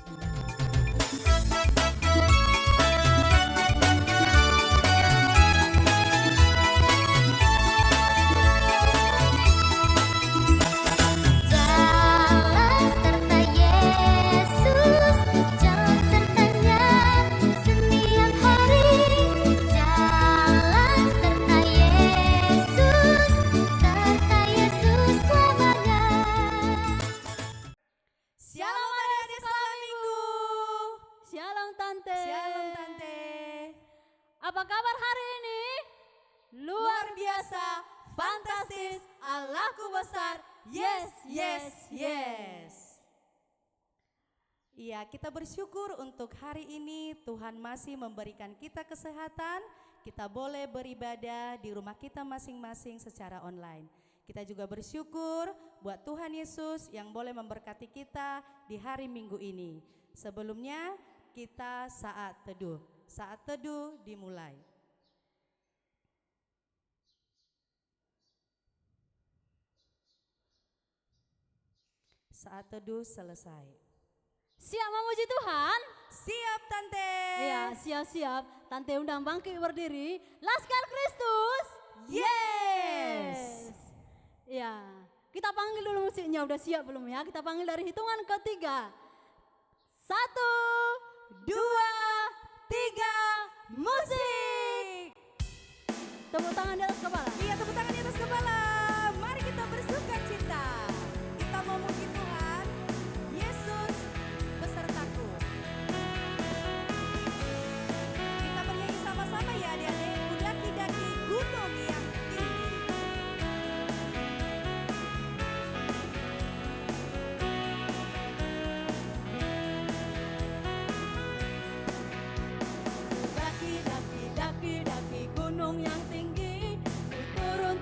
Jalan serta Yesus, jalan sertanya setiap hari. Jalan serta Yesus selamanya. Shalom adik-adik sekolah minggu. Shalom Tante. Shalom Tante. Apa kabar hari ini? Luar biasa, fantastis, Allahku besar. Yes, yes, yes. Iya, kita bersyukur untuk hari ini Tuhan masih memberikan kita kesehatan. Kita boleh beribadah di rumah kita masing-masing secara online. Kita juga bersyukur buat Tuhan Yesus yang boleh memberkati kita di hari Minggu ini. Sebelumnya kita saat teduh. Saat teduh dimulai. Saat teduh selesai. Siap memuji Tuhan? Siap Tante. Iya, siap-siap. Tante undang bangkit berdiri. Laskar Kristus. Yes. Iya, kita panggil dulu musiknya. Udah siap belum ya? Kita panggil dari hitungan ketiga. 1, 2, 3, musik. Tepuk tangan di atas kepala. Iya, tepuk tangan di atas kepala. Mari kita bersuka cita. Kita memuji Tuhan. Yesus besertaku. Kita bernyanyi sama-sama ya adik-adik. Kudaki-daki gunung yang tinggi. Daki-daki gunung yang tinggi. Ku turun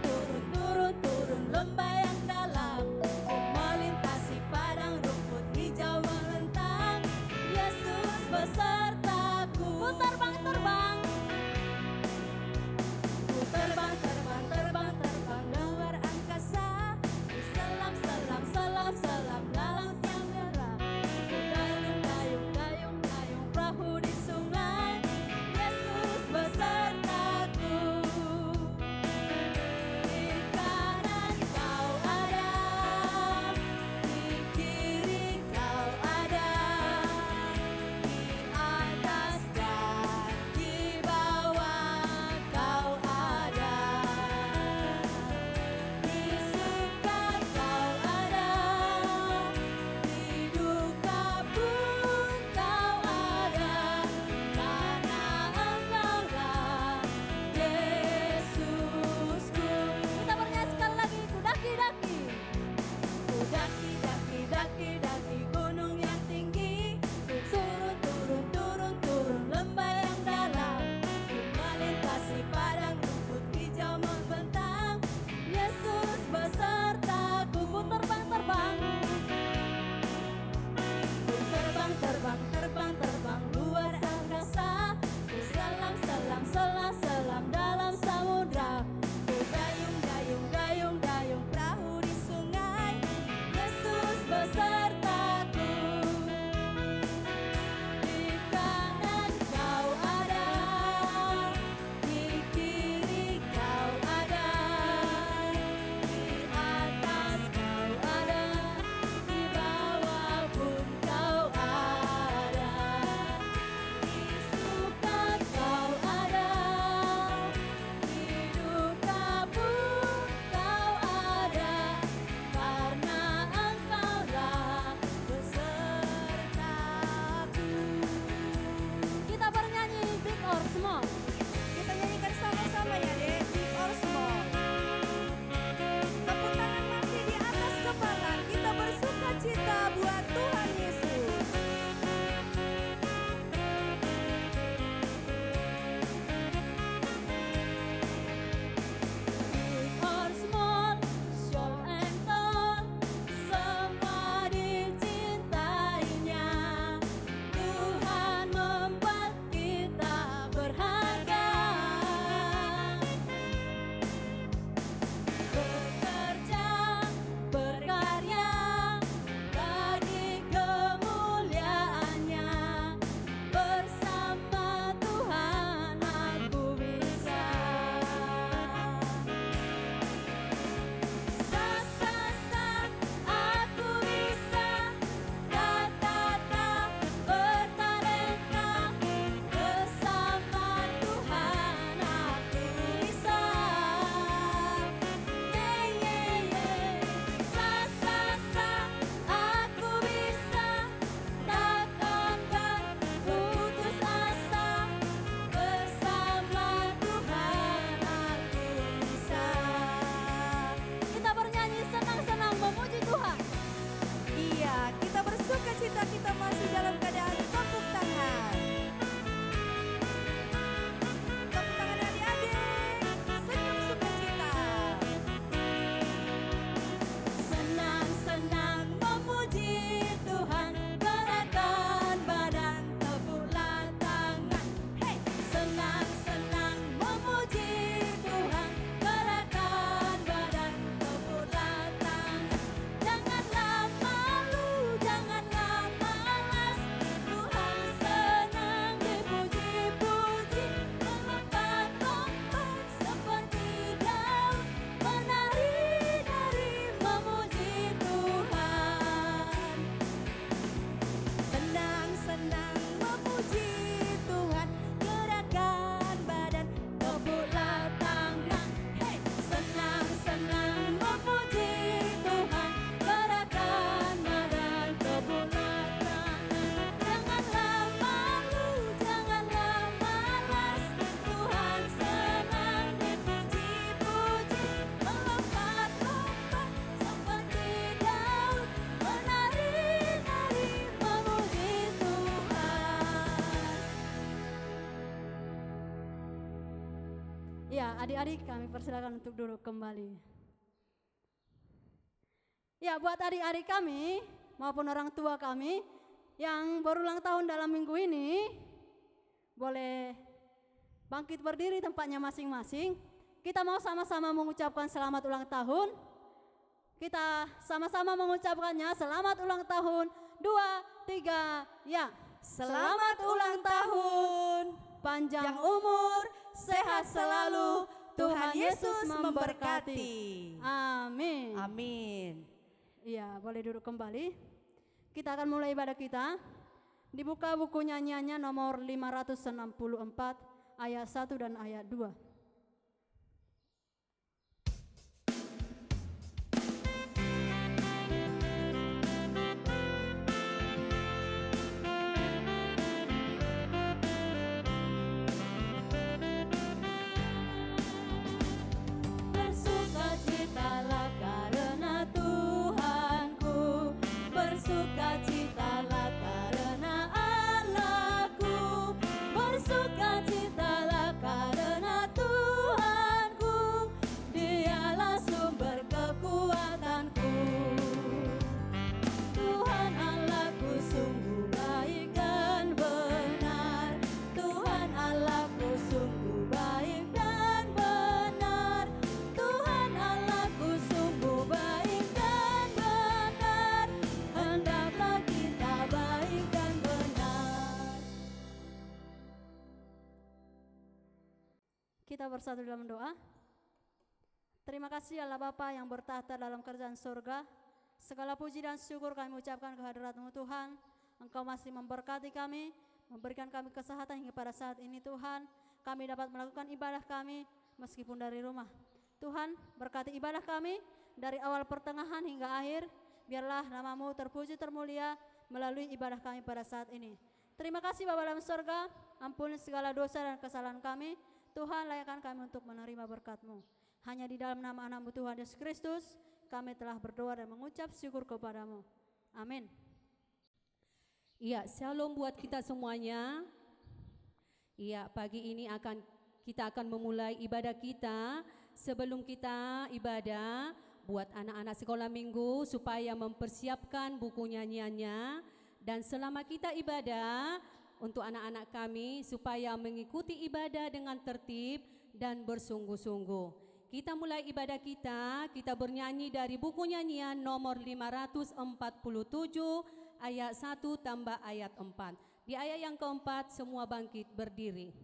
adik-adik kami persilakan untuk duduk kembali. Ya, buat adik-adik kami maupun orang tua kami yang berulang tahun dalam minggu ini, boleh bangkit berdiri tempatnya masing-masing. Kita mau sama-sama mengucapkan selamat ulang tahun. Kita sama-sama mengucapkannya, selamat ulang tahun. 2, 3, ya. Selamat ulang tahun. Panjang umur, sehat selalu. Tuhan Yesus memberkati. Amin. Amin. Iya, boleh duduk kembali. Kita akan mulai ibadah kita. Dibuka buku nyanyiannya nomor 564 ayat 1 dan ayat 2. Bersukacitalah karena Tuhanku, bersukacitalah karena Allahku, bersukacitalah karena Tuhanku, Dialah sumber kekuatanku. Tuhan Allahku sungguh baik dan benar, Tuhan Allahku sungguh baik dan benar, Tuhan Allahku sungguh baik dan benar, hendaklah kita baik dan benar. Kita bersatu dalam doa. Terima kasih Allah Bapa yang bertahta dalam kerajaan surga. Segala puji dan syukur kami ucapkan kehadirat-Mu Tuhan. Engkau masih memberkati kami, memberikan kami kesehatan hingga pada saat ini Tuhan. Kami dapat melakukan ibadah kami meskipun dari rumah. Tuhan, berkati ibadah kami dari awal pertengahan hingga akhir. Biarlah nama-Mu terpuji termulia melalui ibadah kami pada saat ini. Terima kasih Bapa dalam surga, ampuni segala dosa dan kesalahan kami. Tuhan, layakkan kami untuk menerima berkat-Mu. Hanya di dalam nama anak-Mu Tuhan Yesus Kristus kami telah berdoa dan mengucap syukur kepada-Mu. Amin. Iya, shalom buat kita semuanya. Iya, pagi ini kita akan memulai ibadah kita. Sebelum kita ibadah, buat anak-anak sekolah minggu supaya mempersiapkan buku nyanyiannya. Dan selama kita ibadah, untuk anak-anak kami supaya mengikuti ibadah dengan tertib dan bersungguh-sungguh. Kita mulai ibadah kita bernyanyi dari buku nyanyian nomor 547 ayat 1 tambah ayat 4. Di ayat yang keempat semua bangkit berdiri.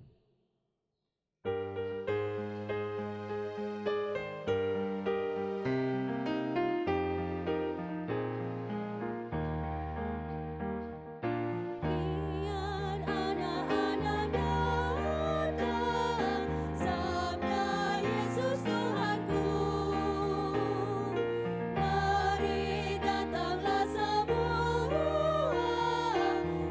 Biar anak-anak datang, sabda Yesus Tuhanku. Mari datanglah semua,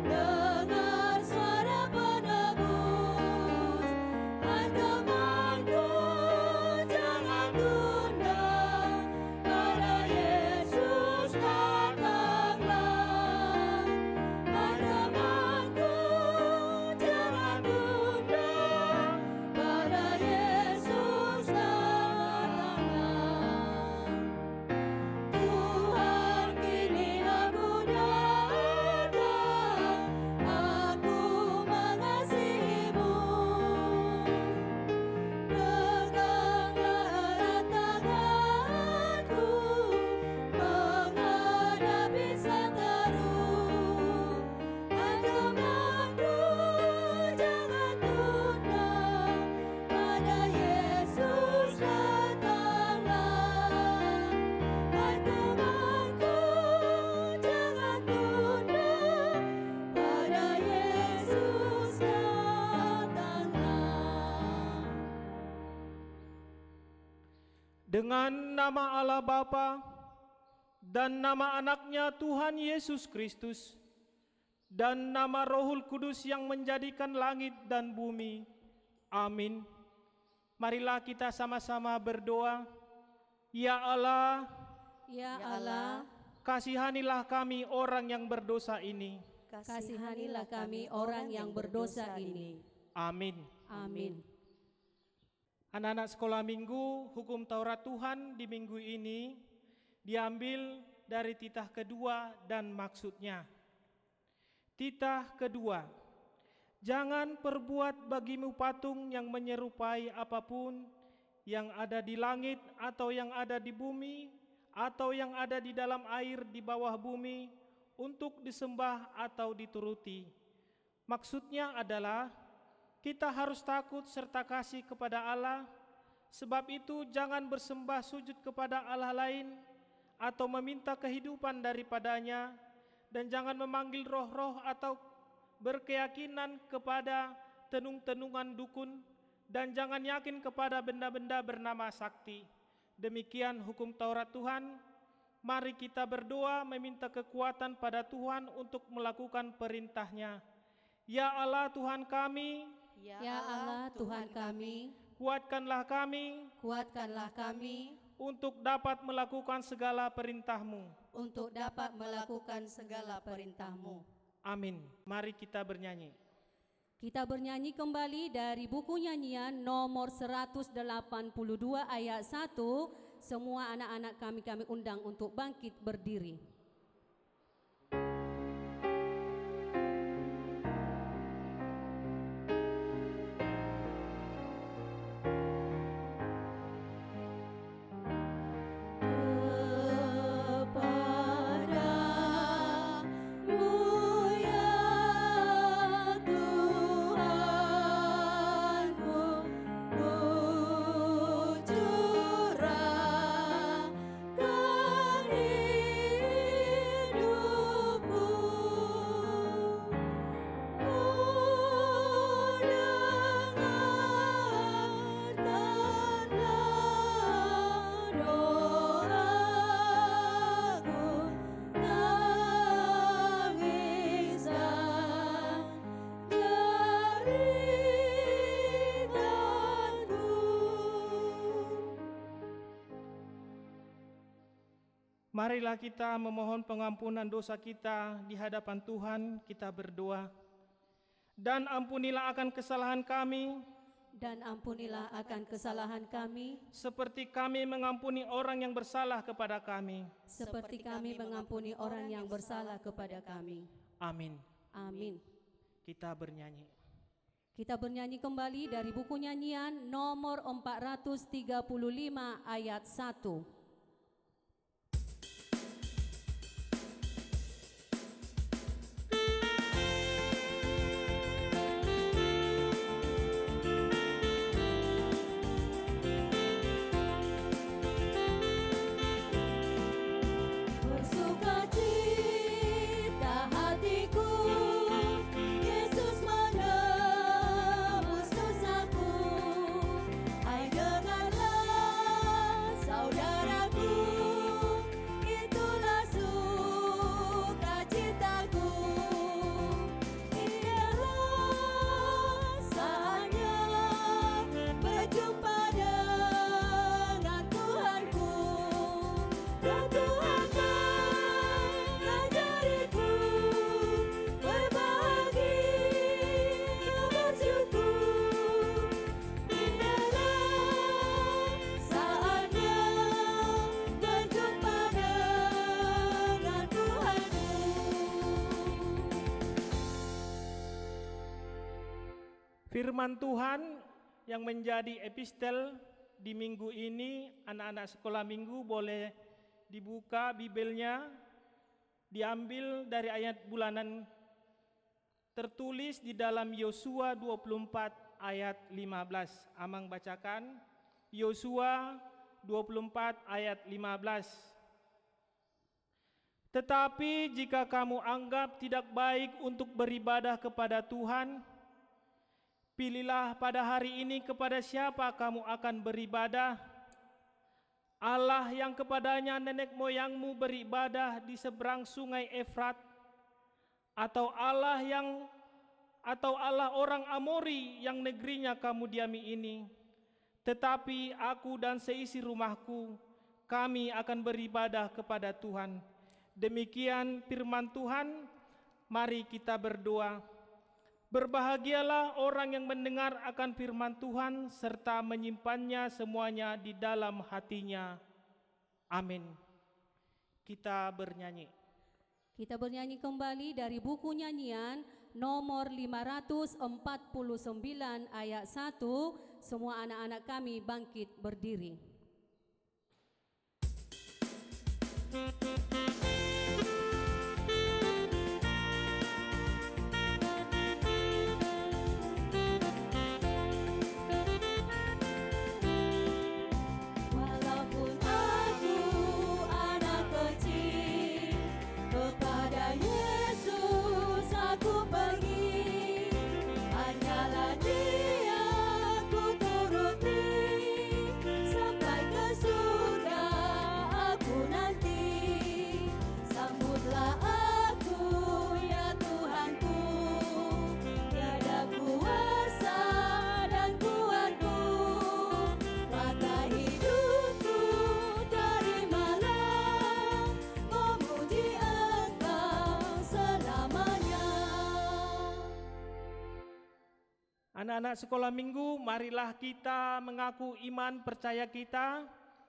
dengar suara penebus. Hai temanku, jangan tunda, pada Yesus datanglah. Hai temanku, jangan tunda, pada Yesus datanglah. Tuhan, kini aku datang, aku mengasihi-Mu. Peganglah erat tanganku, menghadapi seteru. Hai temanku, jangan tunda, pada Yesus datanglah. Hai temanku, jangan tunda, pada Yesus datanglah. Dengan nama Allah Bapa dan nama anaknya Tuhan Yesus Kristus dan nama Rohul Kudus yang menjadikan langit dan bumi. Amin. Marilah kita sama-sama berdoa. Ya Allah, Ya Allah, kasihanilah kami orang yang berdosa ini. kasihanilah kami orang yang berdosa ini. Amin. Amin. Anak-anak sekolah minggu, hukum Taurat Tuhan di minggu ini diambil dari titah kedua dan maksudnya. Titah kedua, jangan perbuat bagimu patung yang menyerupai apapun yang ada di langit atau yang ada di bumi atau yang ada di dalam air di bawah bumi untuk disembah atau dituruti. Maksudnya adalah kita harus takut serta kasih kepada Allah, sebab itu jangan bersembah sujud kepada Allah lain atau meminta kehidupan daripadanya, dan jangan memanggil roh-roh atau berkeyakinan kepada tenung-tenungan dukun, dan jangan yakin kepada benda-benda bernama sakti. Demikian hukum Taurat Tuhan. Mari kita berdoa meminta kekuatan pada Tuhan untuk melakukan perintahnya. Ya Allah Tuhan kami, Ya Allah Tuhan kami, kuatkanlah kami kuatkanlah kami untuk dapat melakukan segala perintah-Mu. untuk dapat melakukan segala perintah-Mu. Amin. Mari kita bernyanyi. Kita bernyanyi kembali dari buku nyanyian nomor 182 ayat 1. Semua anak-anak kami undang untuk bangkit berdiri. Marilah kita memohon pengampunan dosa kita di hadapan Tuhan, kita berdoa. Dan ampunilah akan kesalahan kami, Dan ampunilah akan kesalahan kami, seperti kami mengampuni orang yang bersalah kepada kami. seperti kami mengampuni orang yang bersalah kepada kami. Amin. Amin. Kita bernyanyi. Kita bernyanyi kembali dari buku nyanyian nomor 435 ayat 1. Firman Tuhan yang menjadi epistel di minggu ini, anak-anak sekolah minggu boleh dibuka Bibelnya, diambil dari ayat bulanan tertulis di dalam Yosua 24 ayat 15. Amang bacakan Yosua 24 ayat 15. Tetapi jika kamu anggap tidak baik untuk beribadah kepada Tuhan, pilihlah pada hari ini kepada siapa kamu akan beribadah. Allah yang kepadanya nenek moyangmu beribadah di seberang sungai Efrat, atau Allah orang Amori yang negerinya kamu diami ini. Tetapi aku dan seisi rumahku, kami akan beribadah kepada Tuhan. Demikian firman Tuhan. Mari kita berdoa. Berbahagialah orang yang mendengar akan firman Tuhan serta menyimpannya semuanya di dalam hatinya. Amin. Kita bernyanyi. Kita bernyanyi kembali dari buku nyanyian nomor 549 ayat 1. Semua anak-anak kami bangkit berdiri. Walaupun aku anak kecil, kepada Yesus aku pergi. Hanyalah Dia ku turuti, sampai ke surga aku nanti. Sambutlah aku ya Tuhanku, tiada kuasa dan kuatku, maka hidupku terimalah, memuji Engkau selamanya. Anak-anak sekolah minggu, marilah kita mengaku iman percaya kita.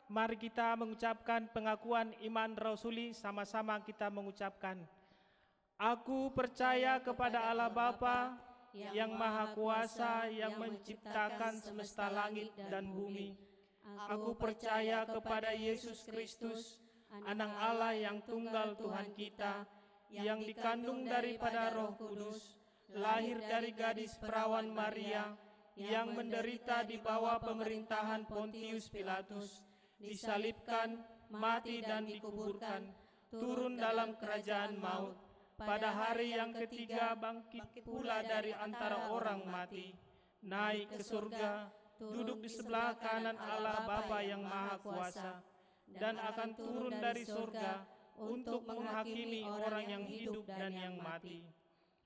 Mari kita mengucapkan pengakuan iman rasuli, sama-sama kita mengucapkan. Aku percaya kepada Allah Bapa yang Maha Kuasa yang menciptakan semesta langit dan bumi. Aku percaya kepada Yesus Kristus, Anak Allah yang tunggal Tuhan kita, yang dikandung daripada Roh Kudus, lahir dari gadis perawan Maria, yang menderita di bawah pemerintahan Pontius Pilatus, disalibkan, mati dan dikuburkan, turun dalam kerajaan maut, pada hari yang ketiga bangkit pula dari antara orang mati, naik ke surga, duduk di sebelah kanan Allah Bapa yang Maha Kuasa, dan akan turun dari surga untuk menghakimi orang yang hidup dan yang mati.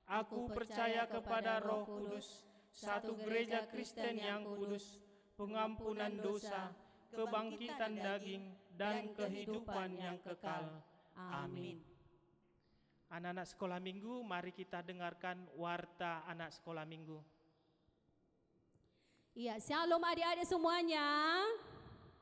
Aku percaya kepada Roh Kudus, satu gereja Kristen yang kudus, pengampunan dosa, kebangkitan daging, dan kehidupan yang kekal. Amin. Anak-anak sekolah minggu, mari kita dengarkan warta anak sekolah minggu. Iya, shalom adik-adik semuanya.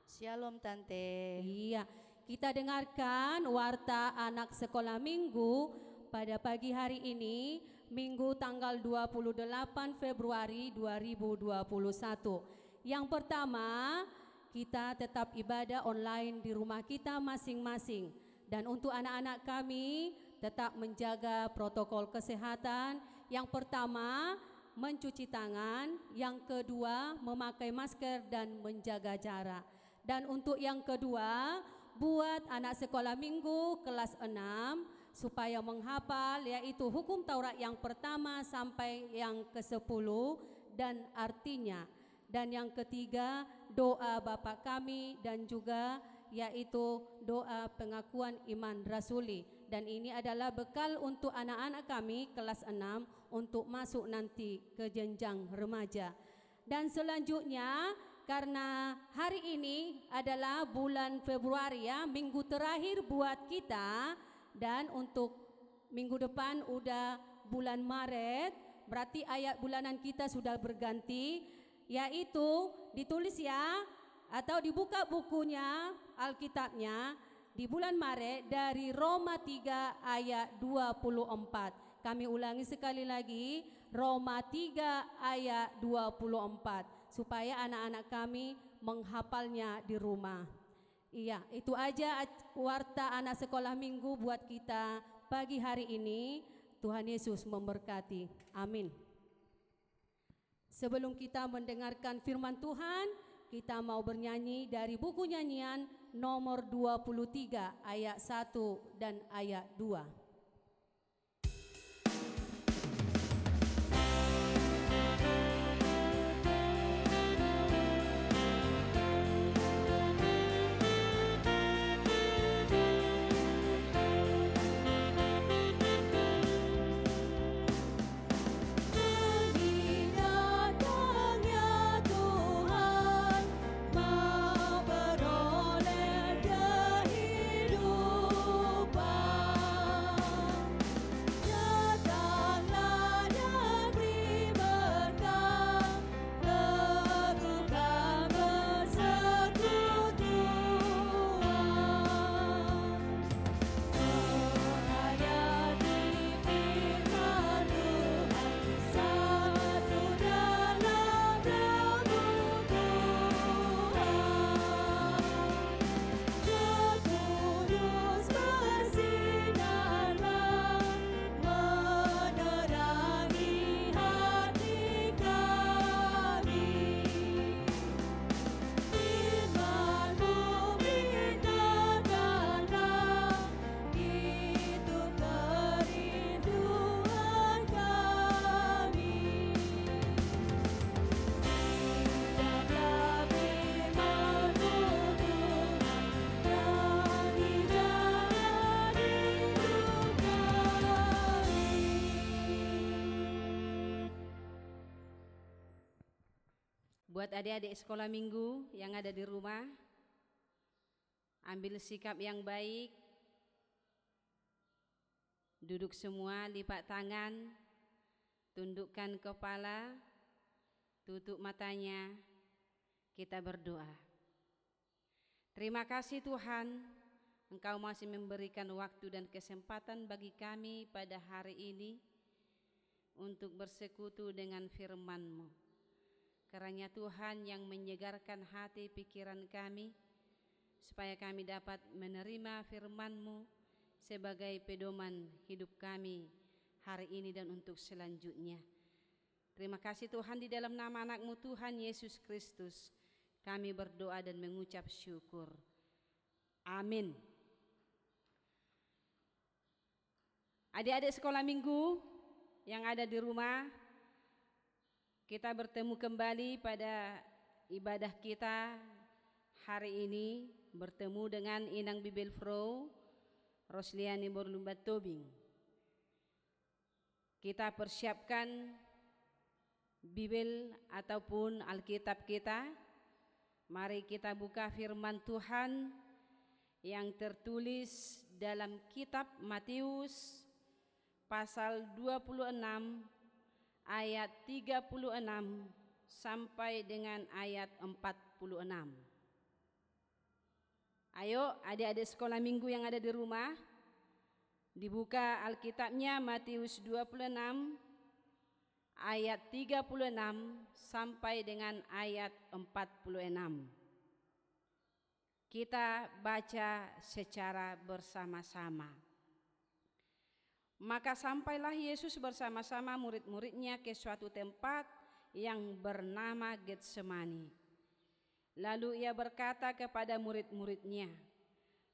Shalom Tante. Iya, kita dengarkan warta anak sekolah minggu pada pagi hari ini, Minggu tanggal 28 Februari 2021. Yang pertama, kita tetap ibadah online di rumah kita masing-masing. Dan untuk anak-anak kami, tetap menjaga protokol kesehatan. Yang pertama, mencuci tangan. Yang kedua, memakai masker dan menjaga jarak. Dan untuk yang kedua, buat anak sekolah minggu kelas 6 supaya menghafal, yaitu hukum Taurat yang pertama sampai yang ke-10 dan artinya. Dan yang ketiga, doa Bapa kami dan juga yaitu doa pengakuan iman rasuli. Dan ini adalah bekal untuk anak-anak kami kelas 6 untuk masuk nanti ke jenjang remaja. Dan selanjutnya, karena hari ini adalah bulan Februari ya, minggu terakhir buat kita, dan untuk minggu depan udah bulan Maret, berarti ayat bulanan kita sudah berganti, yaitu ditulis ya, atau dibuka bukunya, Alkitabnya, di bulan Maret dari Roma 3 ayat 24. Kami ulangi sekali lagi, Roma 3 ayat 24, supaya anak-anak kami menghafalnya di rumah. Iya, itu aja warta anak sekolah minggu buat kita pagi hari ini. Tuhan Yesus memberkati. Amin. Sebelum kita mendengarkan firman Tuhan, kita mau bernyanyi dari buku nyanyian nomor 23 ayat 1 dan ayat 2. Beroleh kehidupan. Buat adik-adik sekolah minggu yang ada di rumah, ambil sikap yang baik, duduk semua, lipat tangan, tundukkan kepala, tutup matanya, kita berdoa. Terima kasih Tuhan, Engkau masih memberikan waktu dan kesempatan bagi kami pada hari ini untuk bersekutu dengan firman-Mu. Kiranya Tuhan yang menyegarkan hati pikiran kami, supaya kami dapat menerima firman-Mu sebagai pedoman hidup kami hari ini dan untuk selanjutnya. Terima kasih Tuhan, di dalam nama anak-Mu Tuhan Yesus Kristus kami berdoa dan mengucap syukur. Amin. Adik-adik sekolah minggu yang ada di rumah, kita bertemu kembali pada ibadah kita hari ini, bertemu dengan Inang Bibel Fro Rosliani Borlumbat Tobing. Kita persiapkan Bibel ataupun Alkitab kita. Mari kita buka firman Tuhan yang tertulis dalam kitab Matius pasal 26 ayat 36 sampai dengan ayat 46. Ayo adik-adik sekolah minggu yang ada di rumah, dibuka Alkitabnya Matius 26 ayat 36 sampai dengan ayat 46. Kita baca secara bersama-sama. Maka sampailah Yesus bersama-sama murid-muridnya ke suatu tempat yang bernama Getsemani. Lalu ia berkata kepada murid-muridnya,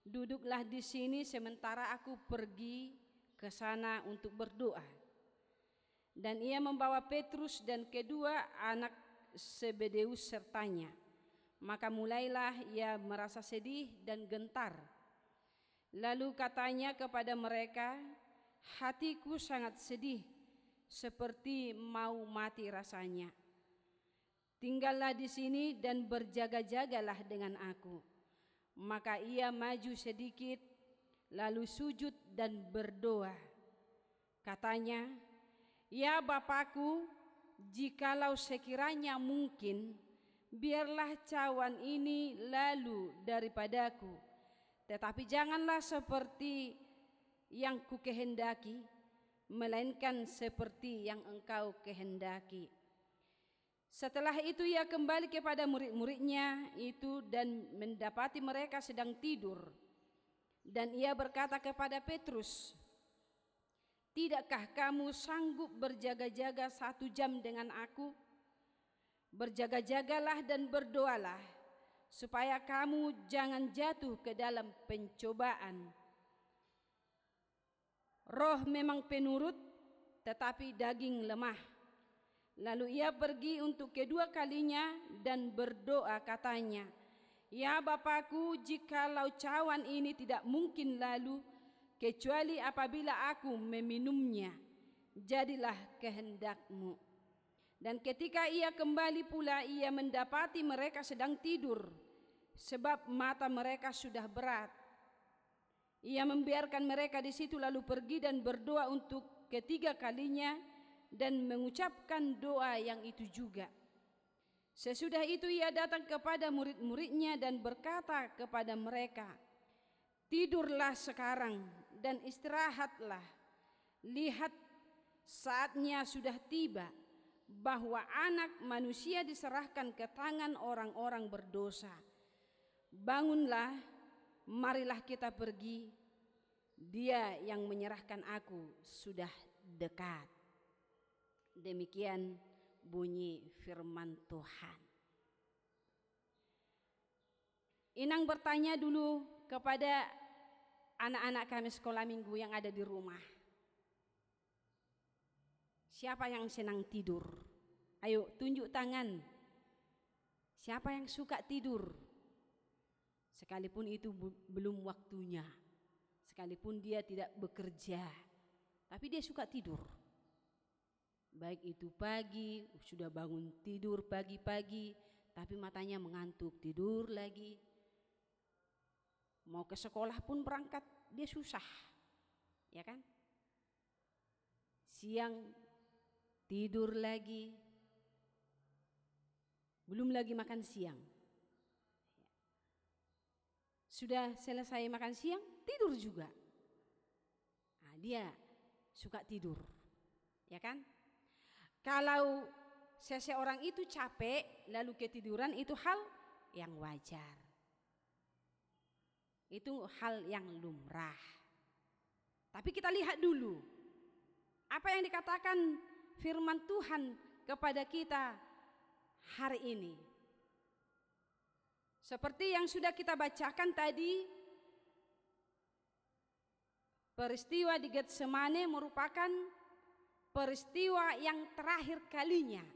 "Duduklah di sini sementara aku pergi ke sana untuk berdoa." Dan ia membawa Petrus dan kedua anak Zebedeus sertanya. Maka mulailah ia merasa sedih dan gentar. Lalu katanya kepada mereka, "Hatiku sangat sedih, seperti mau mati rasanya. Tinggallah di sini dan berjaga-jagalah dengan aku." Maka ia maju sedikit, lalu sujud dan berdoa. Katanya, "Ya Bapakku, jikalau sekiranya mungkin, biarlah cawan ini lalu daripadaku. Tetapi janganlah seperti yang kukehendaki, melainkan seperti yang Engkau kehendaki." Setelah itu ia kembali kepada murid-muridnya itu dan mendapati mereka sedang tidur. Dan ia berkata kepada Petrus, "Tidakkah kamu sanggup berjaga-jaga 1 jam dengan aku? Berjaga-jagalah dan berdoalah, supaya kamu jangan jatuh ke dalam pencobaan. Roh memang penurut, tetapi daging lemah." Lalu ia pergi untuk kedua kalinya dan berdoa katanya, "Ya Bapakku, jikalau cawan ini tidak mungkin lalu, kecuali apabila aku meminumnya, jadilah kehendak-Mu." Dan ketika ia kembali pula, ia mendapati mereka sedang tidur, sebab mata mereka sudah berat. Ia membiarkan mereka di situ lalu pergi dan berdoa untuk ketiga kalinya dan mengucapkan doa yang itu juga. Sesudah itu ia datang kepada murid-muridnya dan berkata kepada mereka, "Tidurlah sekarang dan istirahatlah. Lihat, saatnya sudah tiba bahwa Anak Manusia diserahkan ke tangan orang-orang berdosa. Bangunlah, marilah kita pergi. Dia yang menyerahkan aku sudah dekat." Demikian bunyi firman Tuhan. Inang bertanya dulu kepada anak-anak kami sekolah minggu yang ada di rumah. Siapa yang senang tidur? Ayo tunjuk tangan. Siapa yang suka tidur? Sekalipun itu belum waktunya. Sekalipun dia tidak bekerja, tapi dia suka tidur. Baik itu pagi, sudah bangun tidur pagi-pagi, tapi matanya mengantuk, tidur lagi. Mau ke sekolah pun berangkat dia susah, ya kan? Siang tidur lagi, belum lagi makan siang. Sudah selesai makan siang, tidur juga. Nah, dia suka tidur, ya kan? Kalau seseorang itu capek lalu ketiduran, itu hal yang wajar. Itu hal yang lumrah. Tapi kita lihat dulu apa yang dikatakan firman Tuhan kepada kita hari ini. Seperti yang sudah kita bacakan tadi, peristiwa di Getsemane merupakan peristiwa yang terakhir kalinya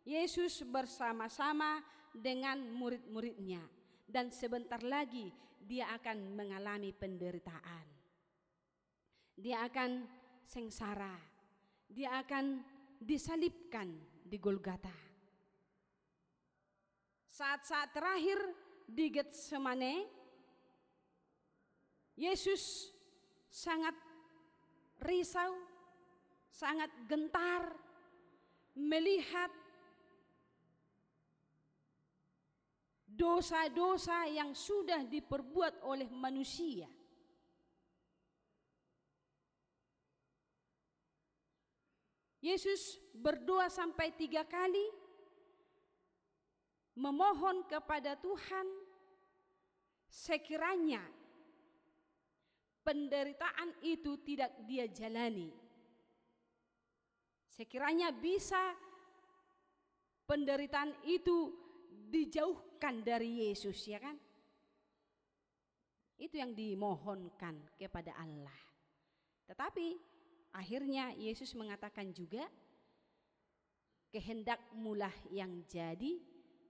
Yesus bersama-sama dengan murid-muridnya, dan sebentar lagi dia akan mengalami penderitaan. Dia akan sengsara, dia akan disalibkan di Golgota. Saat-saat terakhir di Getsemane, Yesus sangat risau, sangat gentar melihat dosa-dosa yang sudah diperbuat oleh manusia. Yesus berdoa sampai 3 kali, memohon kepada Tuhan sekiranya penderitaan itu tidak dia jalani. Sekiranya bisa penderitaan itu dijauhkan dari Yesus, ya kan? Itu yang dimohonkan kepada Allah. Tetapi akhirnya Yesus mengatakan juga, kehendakmulah yang jadi,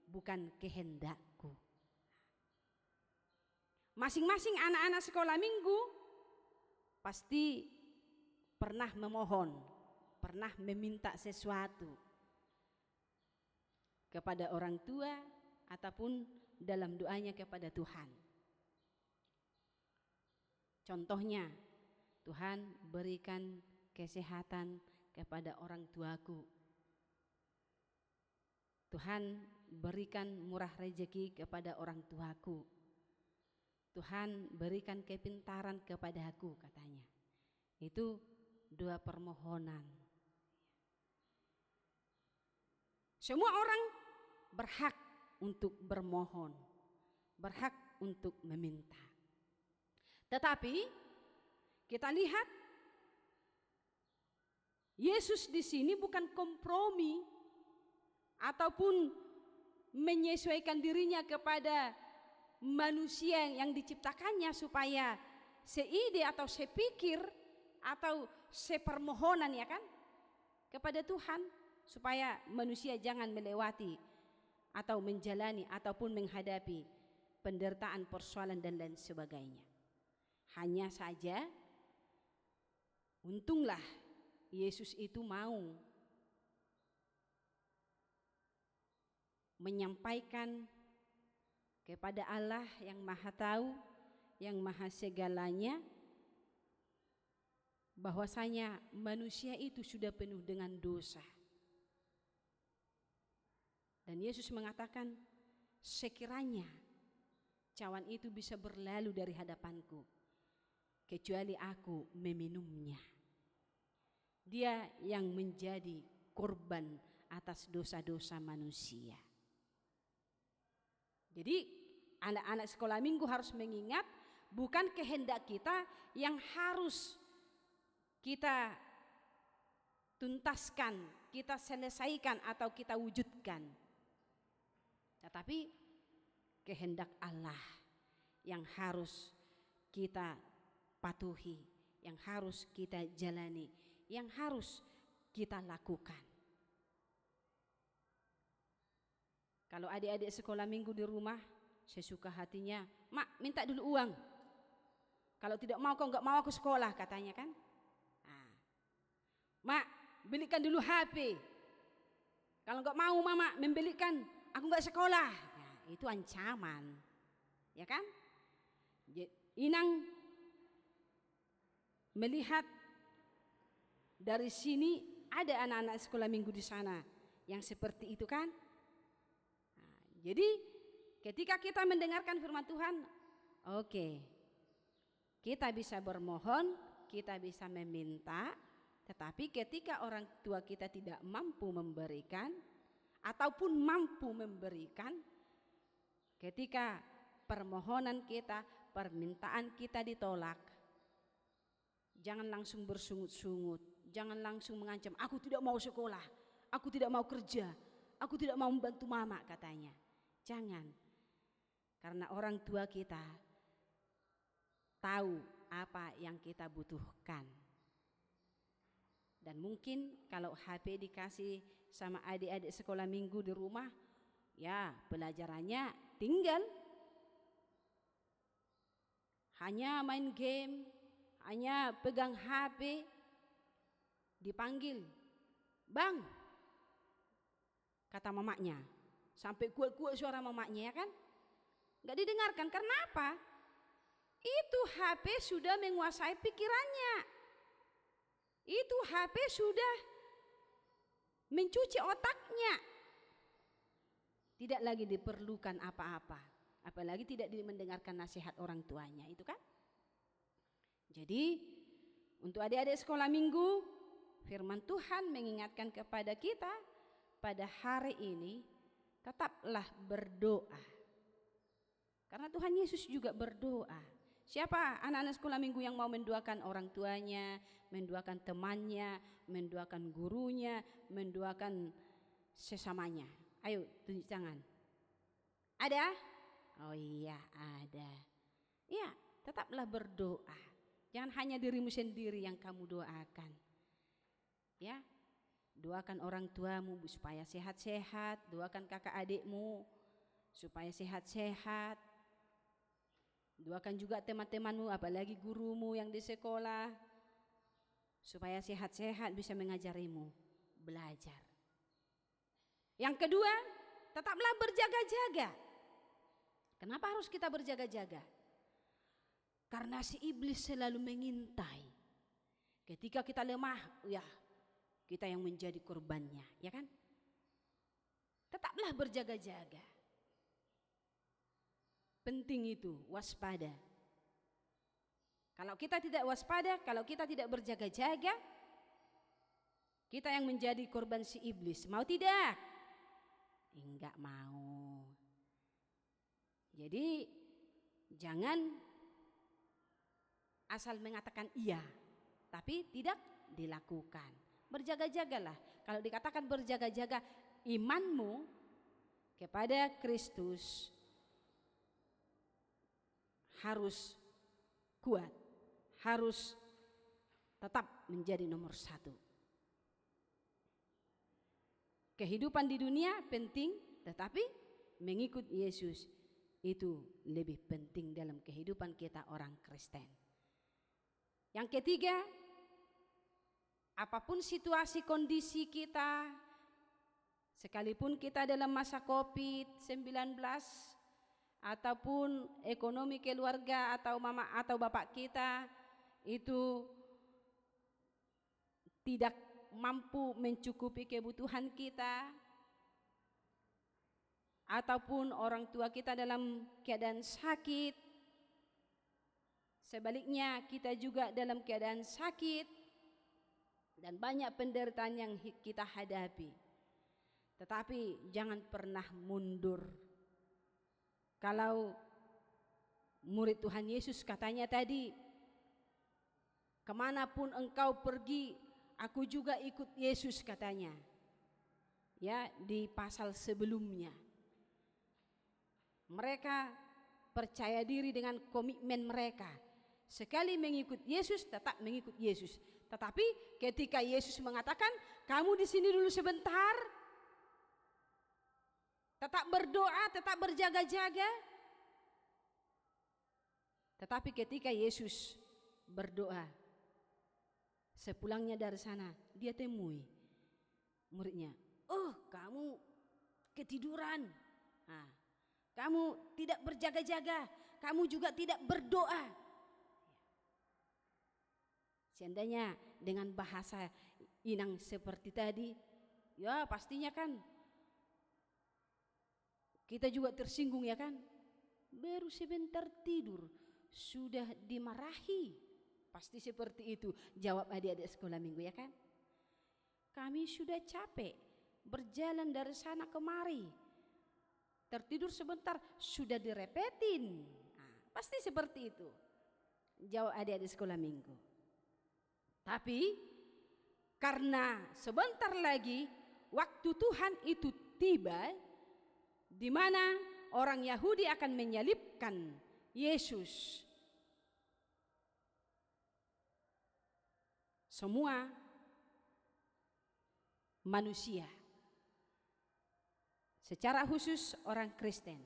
bukan kehendakku. Masing-masing anak-anak sekolah minggu pasti pernah memohon, pernah meminta sesuatu kepada orang tua ataupun dalam doanya kepada Tuhan. Contohnya, Tuhan berikan kesehatan kepada orang tuaku. Tuhan berikan murah rezeki kepada orang tuaku. Tuhan berikan kepintaran kepadaku, katanya. Itu doa permohonan. Semua orang berhak untuk bermohon, berhak untuk meminta. Tetapi kita lihat Yesus di sini bukan kompromi ataupun menyesuaikan dirinya kepada manusia yang diciptakannya supaya seide atau sepikir atau sepermohonan, ya kan, kepada Tuhan, supaya manusia jangan melewati atau menjalani ataupun menghadapi penderitaan, persoalan dan lain sebagainya. Hanya saja untunglah Yesus itu mau menyampaikan kepada Allah yang Maha Tahu, yang Maha Segalanya, bahwasanya manusia itu sudah penuh dengan dosa. Dan Yesus mengatakan, sekiranya cawan itu bisa berlalu dari hadapanku, kecuali aku meminumnya. Dia yang menjadi korban atas dosa-dosa manusia. Jadi anak-anak sekolah minggu harus mengingat, bukan kehendak kita yang harus kita tuntaskan, kita selesaikan atau kita wujudkan. Tetapi kehendak Allah yang harus kita patuhi, yang harus kita jalani, yang harus kita lakukan. Kalau adik-adik sekolah minggu di rumah, sesuka hatinya, "Mak, minta dulu uang. Kalau tidak mau, kau enggak mau aku sekolah," katanya kan. Nah, "Mak, belikan dulu HP. Kalau enggak mau Mama membelikan aku nggak sekolah. Ya, itu ancaman, ya kan? Inang melihat dari sini ada anak-anak sekolah minggu di sana yang seperti itu kan? Nah, jadi ketika kita mendengarkan firman Tuhan, oke, kita bisa bermohon, kita bisa meminta, tetapi ketika orang tua kita tidak mampu memberikan ataupun mampu memberikan, ketika permohonan kita, permintaan kita ditolak, jangan langsung bersungut-sungut, jangan langsung mengancam, aku tidak mau sekolah, aku tidak mau kerja, aku tidak mau membantu mama katanya. Jangan, karena orang tua kita tahu apa yang kita butuhkan. Dan mungkin kalau HP dikasih sama adik-adik sekolah minggu di rumah, ya pelajarannya tinggal, hanya main game, hanya pegang HP, dipanggil, bang, kata mamanya, sampai kuat-kuat suara mamanya, ya kan? Gak didengarkan, karena apa? Itu HP sudah menguasai pikirannya, itu HP sudah mencuci otaknya, tidak lagi diperlukan apa-apa, apalagi tidak mendengarkan nasihat orang tuanya, itu kan? Jadi untuk adik-adik sekolah minggu, firman Tuhan mengingatkan kepada kita pada hari ini, tetaplah berdoa. Karena Tuhan Yesus juga berdoa. Siapa anak-anak sekolah minggu yang mau mendoakan orang tuanya, mendoakan temannya, mendoakan gurunya, mendoakan sesamanya? Ayo tunjuk tangan. Ada? Oh iya ada. Ya, tetaplah berdoa. Jangan hanya dirimu sendiri yang kamu doakan. Ya, doakan orang tuamu supaya sehat-sehat, doakan kakak adikmu supaya sehat-sehat. Doakan juga teman-temanmu, apalagi gurumu yang di sekolah, supaya sehat-sehat bisa mengajarimu belajar. Yang kedua, tetaplah berjaga-jaga. Kenapa harus kita berjaga-jaga? Karena si iblis selalu mengintai. Ketika kita lemah, ya kita yang menjadi korbannya, ya kan? Tetaplah berjaga-jaga. Penting itu, waspada. Kalau kita tidak waspada, kalau kita tidak berjaga-jaga, kita yang menjadi korban si iblis. Mau tidak? Enggak mau. Jadi jangan asal mengatakan iya, tapi tidak dilakukan. Berjaga-jagalah. Kalau dikatakan berjaga-jaga, imanmu kepada Kristus harus kuat, harus tetap menjadi nomor satu. Kehidupan di dunia penting, tetapi mengikut Yesus itu lebih penting dalam kehidupan kita orang Kristen. Yang ketiga, apapun situasi kondisi kita, sekalipun kita dalam masa COVID-19 ataupun ekonomi keluarga atau mama atau bapak kita itu tidak mampu mencukupi kebutuhan kita, ataupun orang tua kita dalam keadaan sakit, sebaliknya kita juga dalam keadaan sakit dan banyak penderitaan yang kita hadapi. Tetapi jangan pernah mundur. Kalau murid Tuhan Yesus katanya tadi, kemanapun engkau pergi, aku juga ikut Yesus katanya. Ya, di pasal sebelumnya. Mereka percaya diri dengan komitmen mereka. Sekali mengikut Yesus, tetap mengikut Yesus. Tetapi ketika Yesus mengatakan, kamu di sini dulu sebentar, tetap berdoa, tetap berjaga-jaga. Tetapi ketika Yesus berdoa, sepulangnya dari sana, dia temui muridnya. Oh, kamu ketiduran. Nah, kamu tidak berjaga-jaga, kamu juga tidak berdoa. Seandainya dengan bahasa Inang seperti tadi, ya pastinya kan kita juga tersinggung ya kan. Baru sebentar tidur sudah dimarahi. Pasti seperti itu jawab adik-adik sekolah minggu ya kan. Kami sudah capek berjalan dari sana kemari. Tertidur sebentar sudah direpetin. Nah, pasti seperti itu jawab adik-adik sekolah minggu. Tapi karena sebentar lagi waktu Tuhan itu tiba, di mana orang Yahudi akan menyalibkan Yesus. Semua manusia, secara khusus orang Kristen,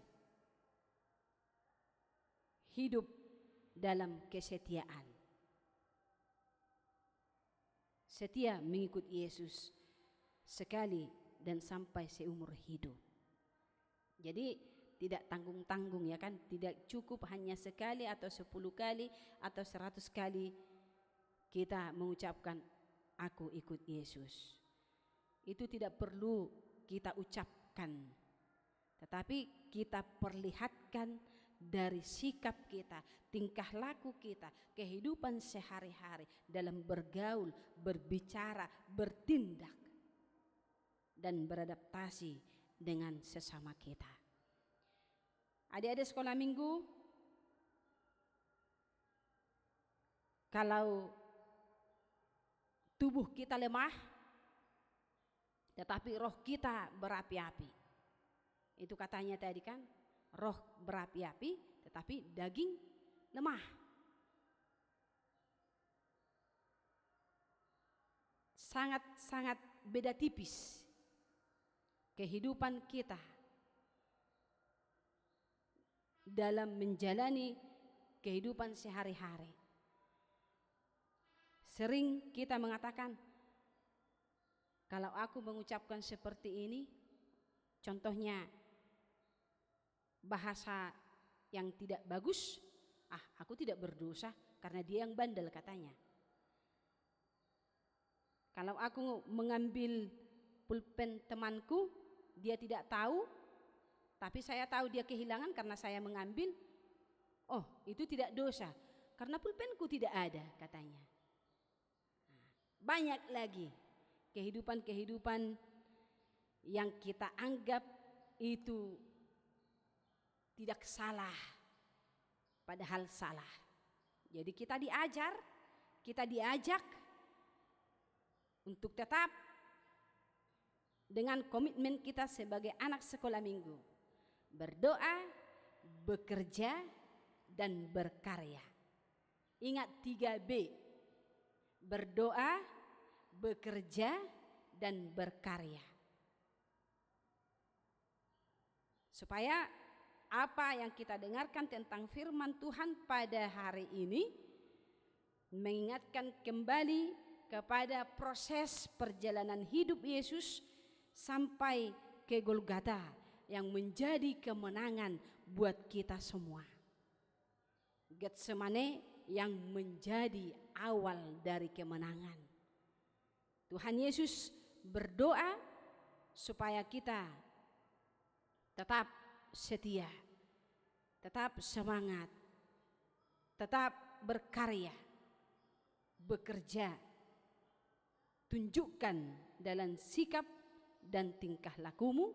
hidup dalam kesetiaan. Setia mengikuti Yesus sekali dan sampai seumur hidup. Jadi tidak tanggung-tanggung ya kan, tidak cukup hanya sekali atau 10 kali atau 100 kali kita mengucapkan aku ikut Yesus. Itu tidak perlu kita ucapkan, tetapi kita perlihatkan dari sikap kita, tingkah laku kita, kehidupan sehari-hari dalam bergaul, berbicara, bertindak dan beradaptasi dengan sesama kita. Adik-adik sekolah minggu, kalau tubuh kita lemah tetapi roh kita berapi-api, itu katanya tadi kan, roh berapi-api tetapi daging lemah. Sangat-sangat beda tipis kehidupan kita dalam menjalani kehidupan sehari-hari. Sering kita mengatakan, kalau aku mengucapkan seperti ini, contohnya bahasa yang tidak bagus, aku tidak berdosa karena dia yang bandel katanya. Kalau aku mengambil pulpen temanku, dia tidak tahu, tapi saya tahu dia kehilangan karena saya mengambil, oh itu tidak dosa karena pulpenku tidak ada katanya. Banyak lagi kehidupan-kehidupan yang kita anggap itu tidak salah, padahal salah. Jadi kita diajak untuk tetap dengan komitmen kita sebagai anak sekolah minggu, berdoa, bekerja, dan berkarya. Ingat 3B, berdoa, bekerja, dan berkarya. Supaya apa yang kita dengarkan tentang firman Tuhan pada hari ini mengingatkan kembali kepada proses perjalanan hidup Yesus sampai ke Golgota yang menjadi kemenangan buat kita semua. Getsemane yang menjadi awal dari kemenangan. Tuhan Yesus berdoa supaya kita tetap setia, tetap semangat, tetap berkarya, bekerja, tunjukkan dalam sikap dan tingkah lakumu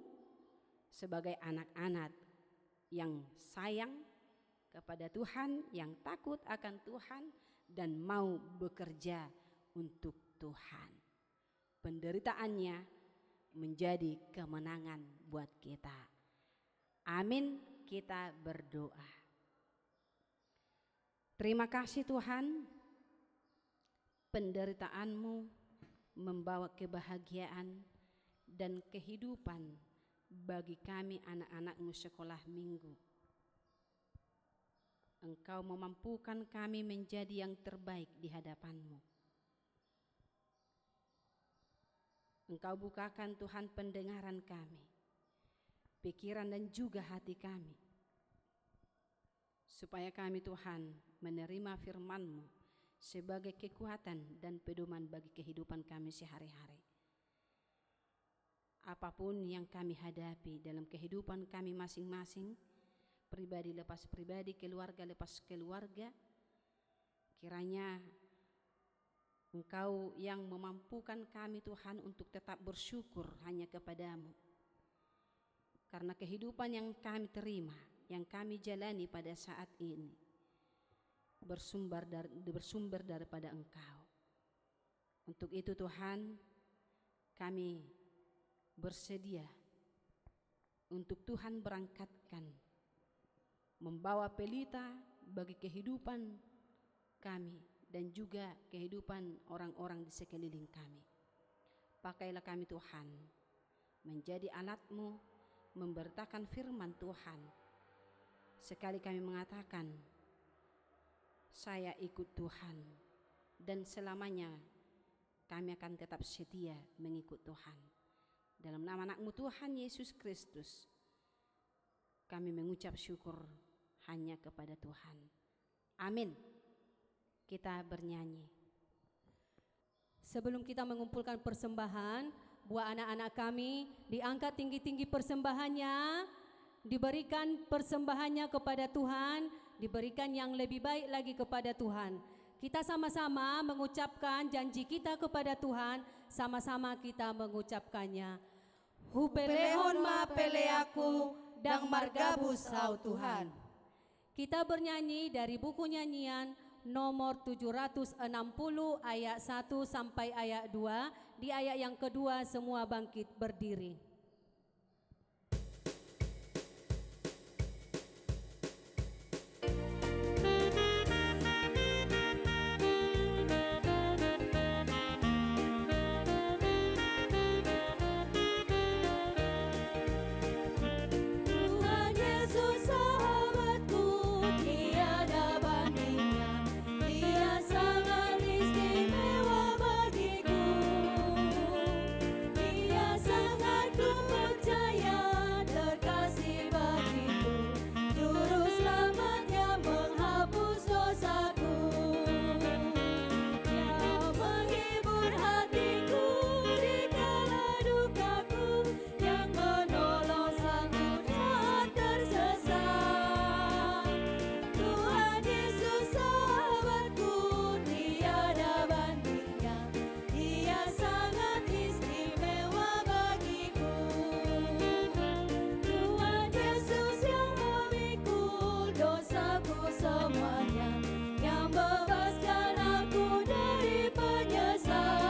sebagai anak-anak yang sayang kepada Tuhan, yang takut akan Tuhan, dan mau bekerja untuk Tuhan. Penderitaannya menjadi kemenangan buat kita. Amin, kita berdoa. Terima kasih Tuhan, penderitaanmu membawa kebahagiaan dan kehidupan bagi kami anak-anakmu sekolah minggu. Engkau memampukan kami menjadi yang terbaik di hadapan-Mu. Engkau bukakan Tuhan pendengaran kami. pikiran dan juga hati kami, supaya kami Tuhan menerima firman-Mu sebagai kekuatan dan pedoman bagi kehidupan kami sehari-hari. Apapun yang kami hadapi dalam kehidupan kami masing-masing, pribadi lepas pribadi, keluarga lepas keluarga, kiranya Engkau yang memampukan kami Tuhan untuk tetap bersyukur hanya kepadamu. Karena kehidupan yang kami terima, yang kami jalani pada saat ini, bersumber daripada Engkau. Untuk itu Tuhan, kami bersedia untuk Tuhan berangkatkan, membawa pelita bagi kehidupan kami dan juga kehidupan orang-orang di sekeliling kami. Pakailah kami Tuhan, menjadi alat-Mu, memberitakan firman Tuhan. Sekali kami mengatakan, saya ikut Tuhan, dan selamanya kami akan tetap setia mengikut Tuhan. Dalam nama anak-Mu Tuhan Yesus Kristus, kami mengucap syukur hanya kepada Tuhan. Amin. Kita bernyanyi. Sebelum kita mengumpulkan persembahan, buat anak-anak kami diangkat tinggi-tinggi persembahannya, diberikan persembahannya kepada Tuhan, diberikan yang lebih baik lagi kepada Tuhan. Kita sama-sama mengucapkan janji kita kepada Tuhan, sama-sama kita mengucapkannya. Hupelehon ma pele aku dang margabus au Tuhan. Kita bernyanyi dari buku nyanyian nomor 760 ayat 1 sampai ayat 2. Di ayat yang kedua semua bangkit berdiri. Tuhan Yesus sahabatku, tiada bandingnya. Dia sangat istimewa bagiku. Dia sangat kupercaya, terkasih bagiku. Juru selamat yang menghapus dosaku. Yang menghibur hatiku di kala dukaku. Yang menolong sang umat tersesat. Tuhan Yesus sahabatku, tiada bandingnya. Dia sangat istimewa bagiku. Tuhan Yesus yang memikul dosaku semuanya, yang bebaskan aku dari penyesalan.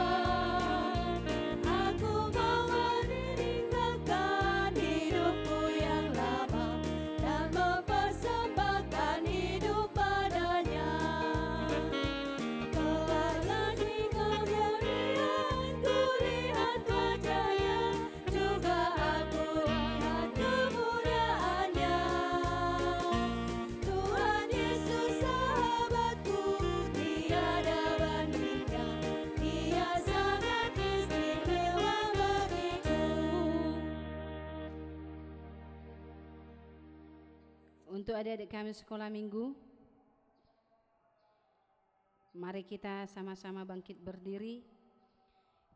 Aku mau meninggalkan hidupku yang lama dan mempersembahkan hidup padanya. Kelak lagi kemuliaan ku lihat wajahnya, juga aku lihat kemuliaannya. Tuhan Yesus sahabatku, tiada bandingnya. Dia sangat istimewa bagiku. Untuk adik-adik kami sekolah minggu, mari kita sama-sama bangkit berdiri.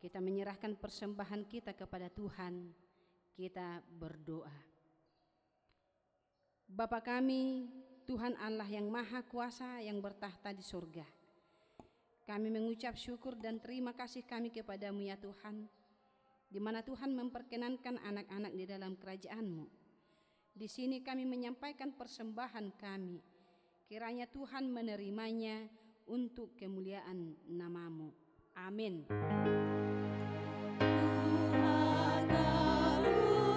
Kita menyerahkan persembahan kita kepada Tuhan. Kita berdoa. Bapa kami, Tuhan Allah yang Maha Kuasa yang bertahta di surga. Kami mengucap syukur dan terima kasih kami kepadamu ya Tuhan, di mana Tuhan memperkenankan anak-anak di dalam kerajaan-Mu. Di sini kami menyampaikan persembahan kami. Kiranya Tuhan menerimanya untuk kemuliaan nama-Mu. Amin. Tuhan karuniamu,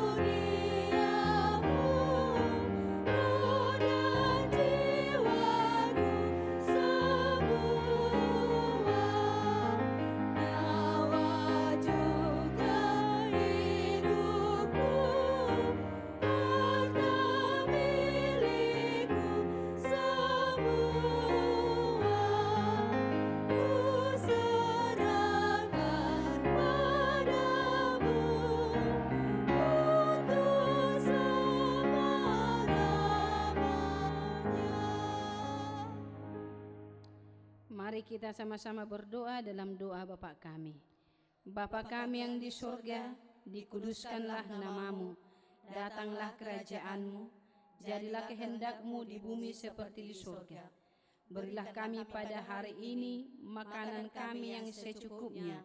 roh dan jiwaku semua, nyawa juga hidupku, harta milikku semua, ku serahkan padamu. Mari kita sama-sama berdoa dalam doa Bapa kami. Bapa kami yang di surga, dikuduskanlah namamu, datanglah kerajaanmu, jadilah kehendakmu di bumi seperti di surga. Berilah kami pada hari ini makanan kami yang secukupnya,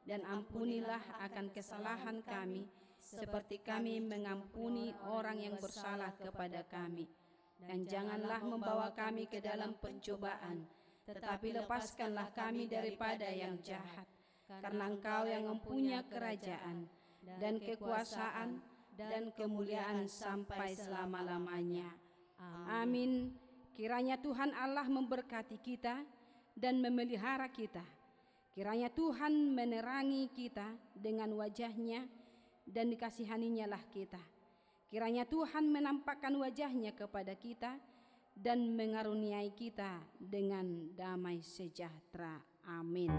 dan ampunilah akan kesalahan kami, seperti kami mengampuni orang yang bersalah kepada kami. Dan janganlah membawa kami ke dalam pencobaan, tetapi lepaskanlah kami daripada yang jahat. Karena Engkau yang mempunyai kerajaan, dan kekuasaan, dan kemuliaan sampai selama-lamanya. Amin. Kiranya Tuhan Allah memberkati kita dan memelihara kita. Kiranya Tuhan menerangi kita dengan wajah-Nya dan dikasihaninya lah kita. Kiranya Tuhan menampakkan wajah-Nya kepada kita dan mengaruniai kita dengan damai sejahtera. Amin.